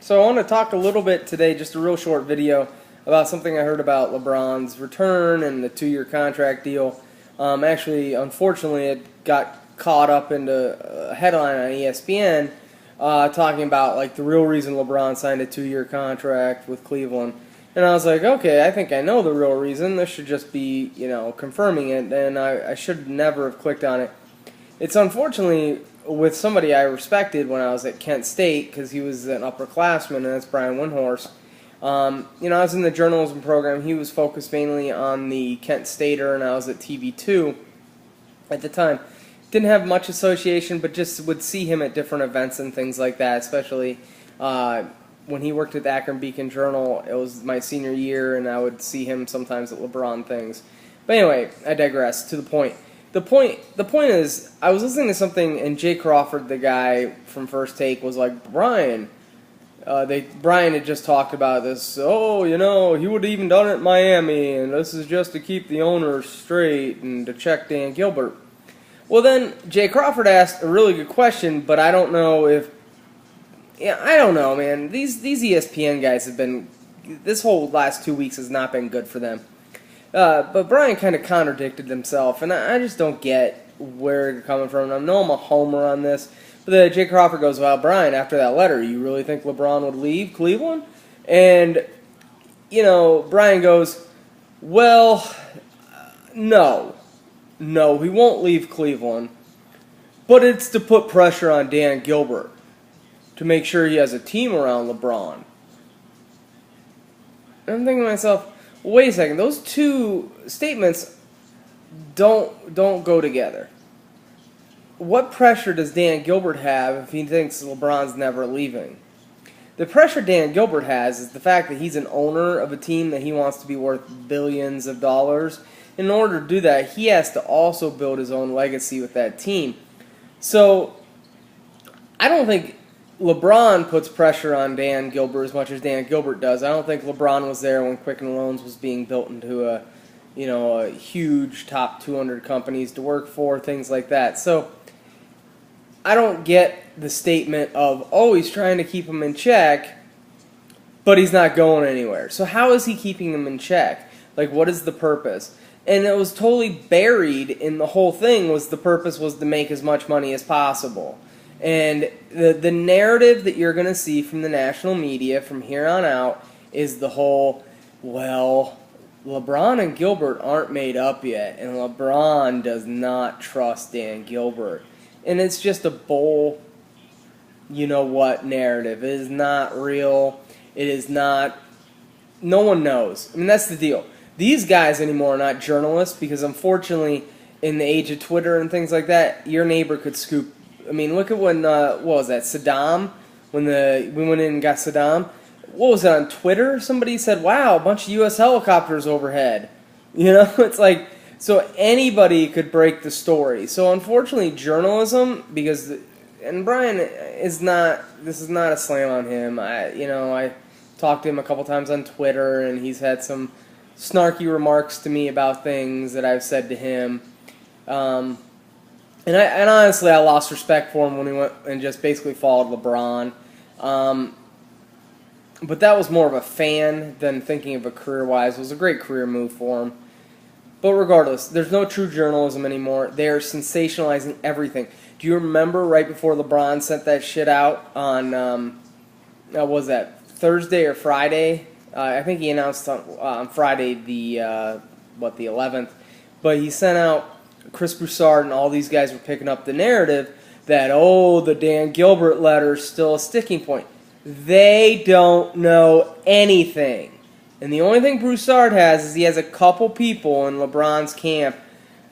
So I want to talk a little bit today, just a real short video, about something I heard about LeBron's return and the 2-year contract deal. Actually, unfortunately, it got caught up into a headline on ESPN talking about like the real reason LeBron signed a 2-year contract with Cleveland. And I was like, okay, I think I know the real reason. This should just be, confirming it, and I should never have clicked on it. It's unfortunately with somebody I respected when I was at Kent State, because he was an upperclassman, and that's Brian Windhorst. I was in the journalism program. He was focused mainly on the Kent Stater, and I was at TV2 at the time. Didn't have much association, but just would see him at different events and things like that, especially when he worked at the Akron Beacon Journal. It was my senior year, and I would see him sometimes at LeBron things. But anyway, I digress. To the point. The point is, I was listening to something, and Jay Crawford, the guy from First Take, was like, Brian had just talked about this. Oh, he would have even done it in Miami, and this is just to keep the owners straight and to check Dan Gilbert. Well, then Jay Crawford asked a really good question, but I don't know if. Yeah, I don't know, man. These ESPN guys have been. This whole last 2 weeks has not been good for them. But Brian kind of contradicted himself, and I just don't get where you're coming from. I know I'm a homer on this, but then Jay Crawford goes, well, Brian, after that letter, you really think LeBron would leave Cleveland? And, Brian goes, well, no, he won't leave Cleveland, but it's to put pressure on Dan Gilbert to make sure he has a team around LeBron. And I'm thinking to myself, wait a second, those two statements don't go together. What pressure does Dan Gilbert have if he thinks LeBron's never leaving? The pressure Dan Gilbert has is the fact that he's an owner of a team that he wants to be worth billions of dollars. In order to do that, he has to also build his own legacy with that team. So, I don't think LeBron puts pressure on Dan Gilbert as much as Dan Gilbert does. I don't think LeBron was there when Quicken Loans was being built into a huge top 200 companies to work for, things like that. So I don't get the statement of, oh, he's trying to keep him in check, but he's not going anywhere. So how is he keeping him in check? Like, what is the purpose? And it was totally buried in the whole thing. The purpose was to make as much money as possible. And the narrative that you're going to see from the national media from here on out is the whole, well, LeBron and Gilbert aren't made up yet, and LeBron does not trust Dan Gilbert. And it's just a bull, you-know-what narrative. It is not real. It is not, no one knows. I mean, that's the deal. These guys anymore are not journalists because, unfortunately, in the age of Twitter and things like that, your neighbor could scoop. I mean, look at when, what was that, Saddam? When we went in and got Saddam. What was it, on Twitter? Somebody said, wow, a bunch of U.S. helicopters overhead. It's like, so anybody could break the story. So unfortunately, journalism, and Brian is not, this is not a slam on him. I talked to him a couple times on Twitter, and he's had some snarky remarks to me about things that I've said to him. And honestly, I lost respect for him when he went and just basically followed LeBron. But that was more of a fan than thinking of a career-wise. It was a great career move for him. But regardless, there's no true journalism anymore. They are sensationalizing everything. Do you remember right before LeBron sent that shit out on, what was that, Thursday or Friday? I think he announced on Friday the 11th. But he sent out Chris Broussard and all these guys were picking up the narrative that, oh, the Dan Gilbert letter is still a sticking point. They don't know anything. And the only thing Broussard has is he has a couple people in LeBron's camp.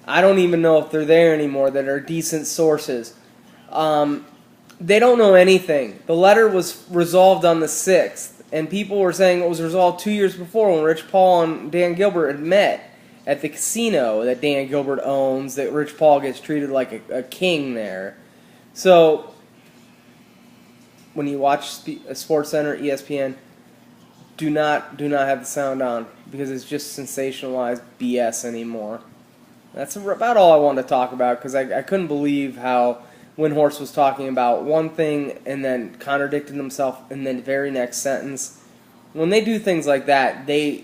I don't even know if they're there anymore that are decent sources. They don't know anything. The letter was resolved on the 6th, and people were saying it was resolved 2 years before when Rich Paul and Dan Gilbert had met at the casino that Dan Gilbert owns, that Rich Paul gets treated like a king there. So, when you watch Sporstcenter, ESPN, do not have the sound on, because it's just sensationalized BS anymore. That's about all I wanted to talk about, because I couldn't believe how Windhorst was talking about one thing and then contradicting himself in the very next sentence. When they do things like that, they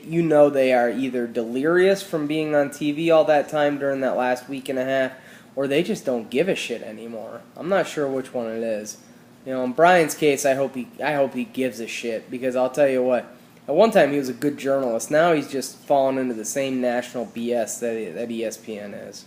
are either delirious from being on TV all that time during that last week and a half, or they just don't give a shit anymore. I'm not sure which one it is. In Brian's case, I hope he gives a shit, because I'll tell you what, at one time he was a good journalist. Now he's just fallen into the same national BS that ESPN is.